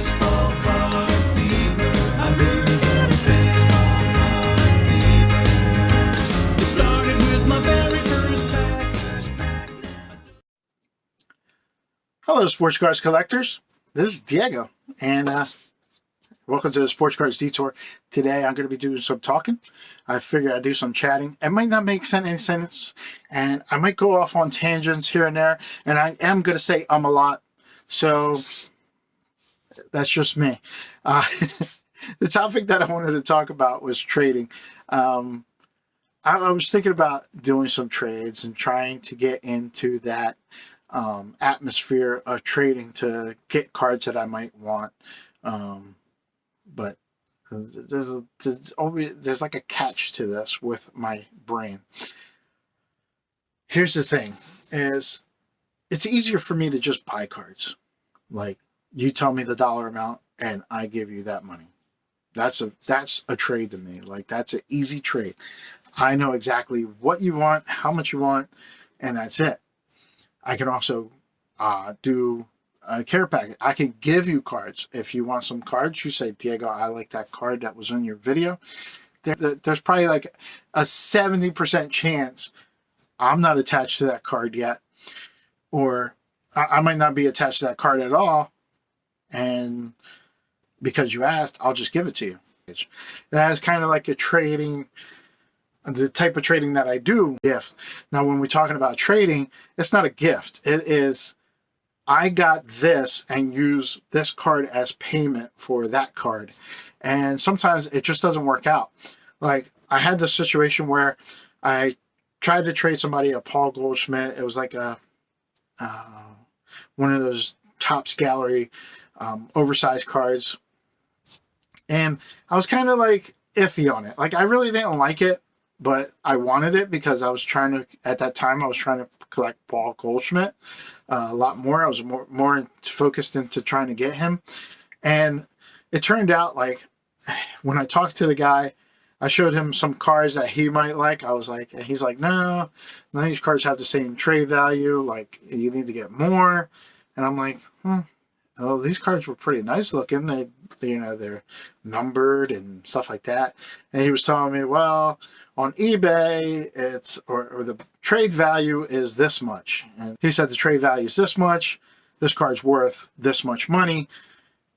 baseball card fever. I really got a baseball card fever. It started with my very first pack. Hello, sports cards collectors. This is Diego, and welcome to the Sports Cards Detour. Today, I'm going to be doing some talking. I figured I'd do some chatting. It might not make any sense, and I might go off on tangents here and there, and I am going to say a lot, so that's just me. The topic that I wanted to talk about was trading. I was thinking about doing some trades and trying to get into that atmosphere of trading to get cards that I might want. But there's like a catch to this with my brain. Here's the thing, is it's easier for me to just buy cards. Like, you tell me the dollar amount and I give you that money. That's a trade to me. Like, that's an easy trade. I know exactly what you want, how much you want, and that's it. I can also do a care packet. I can give you cards. If you want some cards, you say, Diego, I like that card that was in your video. There's probably like a 70% chance I'm not attached to that card yet. Or I might not be attached to that card at all. And because you asked, I'll just give it to you. That is kind of like a trading, the type of trading that I do. Gift. Now, when we're talking about trading, it's not a gift. It is, I got this and use this card as payment for that card. And sometimes it just doesn't work out. Like, I had this situation where I tried to trade somebody a Paul Goldschmidt. It was like a one of those Topps Gallery oversized cards. And I was kind of like iffy on it. Like, I really didn't like it, but I wanted it because I was trying to, at that time, I was trying to collect Paul Goldschmidt a lot more. I was more focused into trying to get him. And it turned out, like, when I talked to the guy, I showed him some cards that he might like. I was like, and he's like, no, none of these cards have the same trade value. Like, you need to get more. And I'm like, well, these cards were pretty nice looking. They're numbered and stuff like that. And he was telling me, well, on eBay, it's or the trade value is this much. And he said the trade value is this much. This card's worth this much money.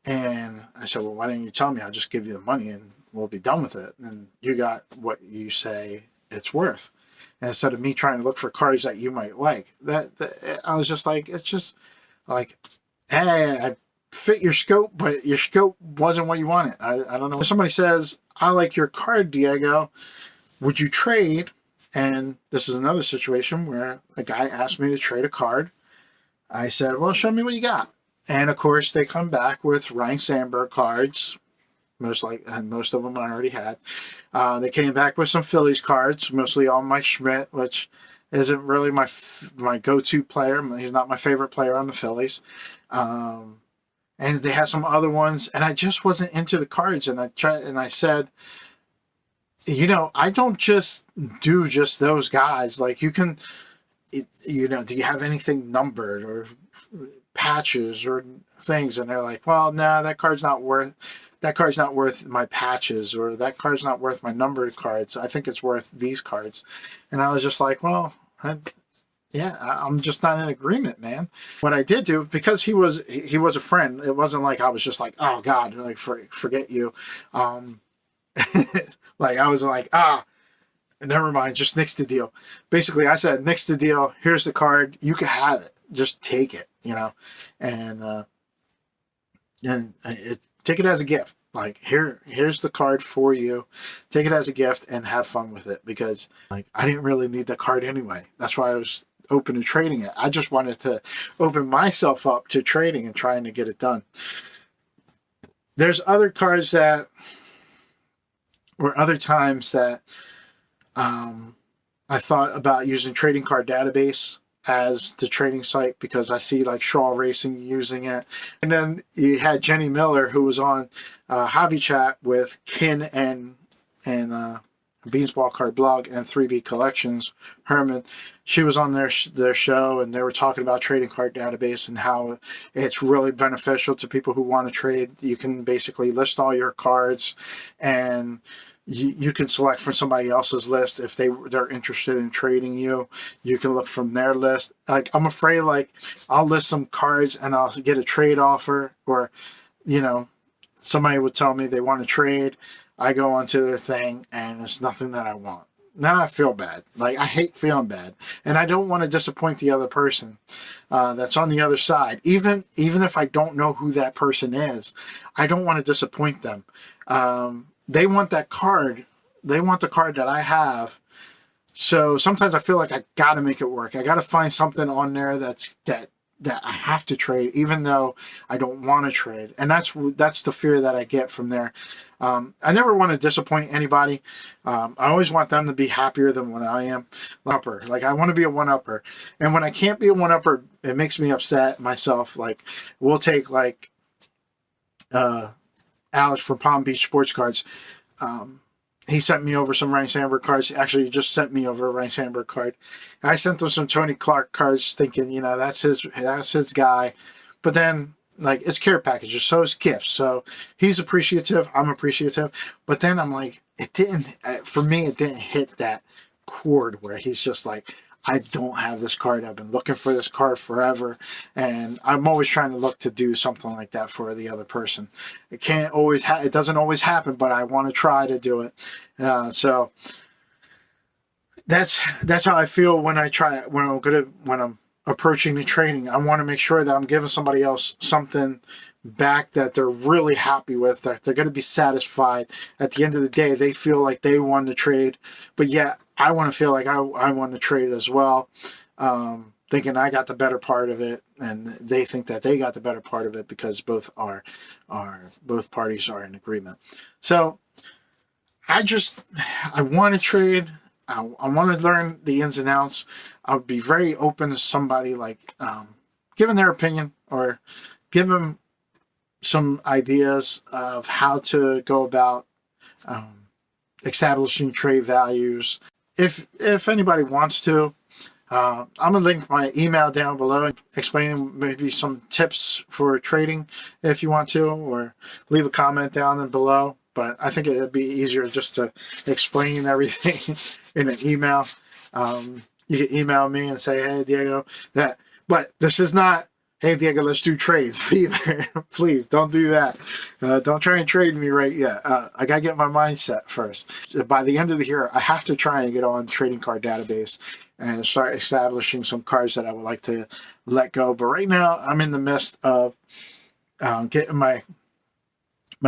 And I said, well, why didn't you tell me? I'll just give you the money and we'll be done with it. And you got what you say it's worth. And instead of me trying to look for cards that you might like, I was just like, it's just like, hey, I fit your scope, but your scope wasn't what you wanted. I don't know. If somebody says, I like your card, Diego, would you trade? And this is another situation where a guy asked me to trade a card. I said, well, show me what you got. And of course, they come back with Ryan Sandberg cards. Most of them I already had. They came back with some Phillies cards, mostly all Mike Schmidt, which isn't really my go-to player. He's not my favorite player on the Phillies. And they had some other ones, and I just wasn't into the cards. And I said, you know, I don't just do just those guys. Like, you can, you know, do you have anything numbered or patches or things? And they're like, well, no, that card's not worth my patches, or that card's not worth my numbered cards. I think it's worth these cards. And I was just like, well, I'm just not in agreement, man. What I did do, because he was a friend, it wasn't like I was just like, oh God, like forget you. Like, I was like, never mind, just nix the deal. Basically, I said, nix the deal. Here's the card. You can have it. Just take it, you know, and take it as a gift. Like, here's the card for you. Take it as a gift and have fun with it, because like, I didn't really need the card anyway. That's why I was open to trading it. I just wanted to open myself up to trading and trying to get it done. There's other cards that, or other times that I thought about using Trading Card Database as the trading site, because I see like Shaw Racing using it. And then you had Jenny Miller, who was on Hobby Chat with Kin and Beansball Card Blog and 3B Collections, Herman. She was on their show, and they were talking about trading card database and how it's really beneficial to people who want to trade. You can basically list all your cards, and you can select from somebody else's list if they're interested in trading you. You can look from their list. Like, I'm afraid, like, I'll list some cards and I'll get a trade offer, or, you know, somebody would tell me they want to trade. I go onto their thing and it's nothing that I want. Now I feel bad. Like, I hate feeling bad, and I don't want to disappoint the other person that's on the other side. Even if I don't know who that person is, I don't want to disappoint them. They want that card. They want the card that I have. So sometimes I feel like I got to make it work. I got to find something on there that I have to trade, even though I don't want to trade. And that's the fear that I get from there. I never want to disappoint anybody. I always want them to be happier than what I am. Upper. Like, I want to be a one-upper. And when I can't be a one-upper, it makes me upset myself. Like, we'll take, like, Alex from Palm Beach Sports Cards. He sent me over some Ryan Sandberg cards. Actually, he just sent me over a Ryan Sandberg card. I sent him some Tony Clark cards, thinking, you know, that's his guy. But then, like, it's care packages, so it's gifts. So he's appreciative. I'm appreciative. But then I'm like, for me, it didn't hit that chord where he's just like, I don't have this card. I've been looking for this card forever. And I'm always trying to look to do something like that for the other person. It can't always it doesn't always happen, but I want to try to do it. So that's how I feel when I'm approaching the trading. I want to make sure that I'm giving somebody else something back that they're really happy with, that they're going to be satisfied. At the end of the day, they feel like they won the trade, but yet I want to feel like I won the trade as well, thinking I got the better part of it, and they think that they got the better part of it because both parties are in agreement. So I want to trade. I want to learn the ins and outs. I would be very open to somebody, like, giving their opinion, or give them some ideas of how to go about establishing trade values. If anybody wants to, I'm gonna link my email down below, explaining maybe some tips for trading if you want to, or leave a comment down below. But I think it'd be easier just to explain everything in an email. You can email me and say, hey, Diego, that. But this is not, hey, Diego, let's do trades either. Please don't do that. Don't try and trade me right yet. I got to get my mindset first. By the end of the year, I have to try and get on trading card database and start establishing some cards that I would like to let go. But right now, I'm in the midst of getting my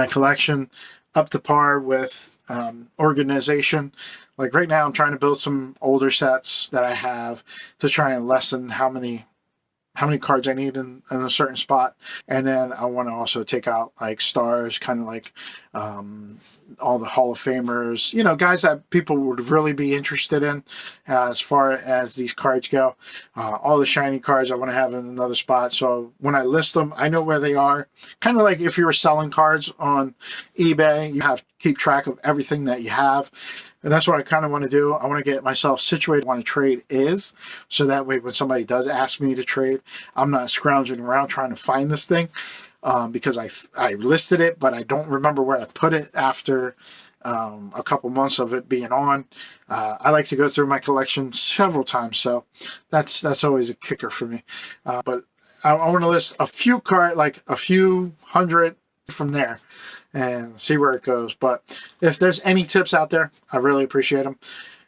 collection up to par with organization. Like, right now, I'm trying to build some older sets that I have to try and lessen how many cards I need in a certain spot. And then I want to also take out, like, stars, kind of like all the Hall of Famers, you know, guys that people would really be interested in as far as these cards go. All the shiny cards I want to have in another spot. So when I list them, I know where they are. Kind of like if you were selling cards on eBay, you have to keep track of everything that you have. And that's what I kind of want to do. I want to get myself situated when a trade is, so that way when somebody does ask me to trade, I'm not scrounging around trying to find this thing, because I listed it, but I don't remember where I put it after a couple months of it being on. I like to go through my collection several times, so that's always a kicker for me. But I want to list a few like a few hundred from there, and see where it goes. But if there's any tips out there, I really appreciate them.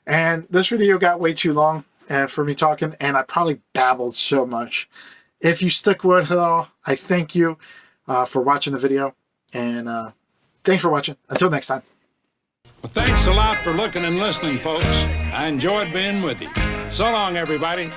And this video got way too long for me talking, and I probably babbled so much. If you stick with it all, I thank you for watching the video, and thanks for watching. Until next time. Well, thanks a lot for looking and listening, folks. I enjoyed being with you. So long, everybody.